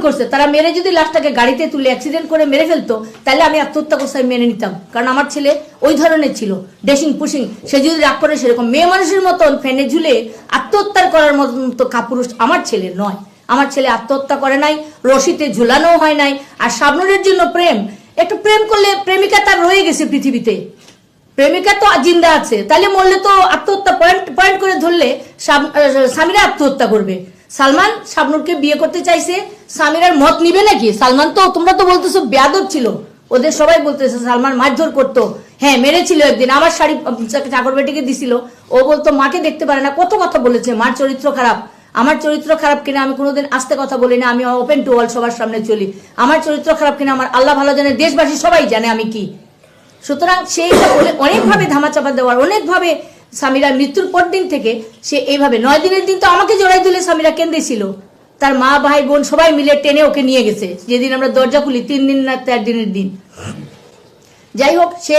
করছে, তারা মেরে যদি লাশটাকে গাড়িতে তুলে অ্যাক্সিডেন্ট করে মেরে ফেলতো তাহলে আমি আত্মহত্যা করছি আমি মেনে নিতাম, কারণ আমার ছেলে ওই ধরনের ছিল, ডেসিং পুশিং। সে যদি রাগ করে সেরকম মেয়ে মানুষের মতন ফ্যানে ঝুলে আত্মহত্যা করার মতো কাপুরুষ আমার ছেলে নয়। আমার ছেলে আত্মহত্যা করে নাই, রশিতে ঝুলানো হয় নাই। আর শাবনূরের জন্য প্রেম, একটু প্রেম করলে প্রেমিকা তার রয়ে গেছে পৃথিবীতে, প্রেমিকা তো জিন্দা আছে, তাহলে মরলে তো আত্মহত্যা পয়েন্ট করে ধরলে সামিরা আত্মহত্যা করবে। সালমান শাবনূরকে বিয়ে করতে চাইছে, সামিরার মত নিবে নাকি? সালমান তো, তোমরা তো বলতেছো বেয়াদব ছিল, ওদের সবাই বলতেছে সালমান মারধর করতো। হ্যাঁ মেরেছিল একদিন, আমার শাড়ি চাকর বেটিকে দিছিল, ও বলতো মাকে দেখতে পারে না, কত কথা বলেছে, মার চরিত্র খারাপ। আমার চরিত্র খারাপ কিনা আমি কোনোদিন আস্তে কথা বলি না, আমি ওপেন টু অল সবার সামনে চলি। আমার চরিত্র খারাপ কিনা আমার আল্লাহ ভালো জানে, দেশবাসী সবাই জানে আমি কি। সুতরাং সেইটা বলে অনেকভাবে ধামাচাপা দেওয়ার, অনেকভাবে সামিরার মৃত্যুর পর দিন থেকে সে এইভাবে 9 দিনের দিন তো আমাকে জড়াই দিলে সামিরা কেঁদেছিল, তার মা ভাই বোন সবাই মিলে টেনে ওকে নিয়ে গেছে, যেদিন আমরা দরজা খুলি 3 দিন না 4 দিনের দিন। যাই হোক, সে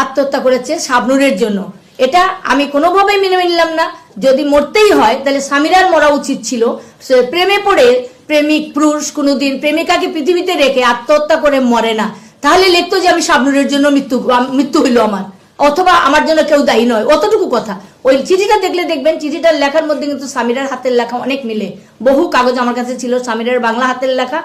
আত্মহত্যা করেছে শাবনূরের জন্য, এটা আমি কোনোভাবেই মেনে নিলাম না। যদি মরতেই হয় তাহলে সামিরার মরা উচিত ছিল। প্রেমে পড়ে প্রেমিক পুরুষ কোনোদিন প্রেমিকাকে পৃথিবীতে রেখে আত্মহত্যা করে মরে না, তাহলে লিখতো যে আমি শাবনূরের জন্য মৃত্যু হইলো আমার, অথবা আমার জন্য কেউ দায়ী নয়, অতটুকু কথা। ওই চিঠিটা দেখলে দেখবেন, চিঠিটার লেখার মধ্যে কিন্তু সামিরার হাতের লেখা অনেক মিলে। বহু কাগজ আমার কাছে ছিল সামিরার বাংলা হাতের লেখা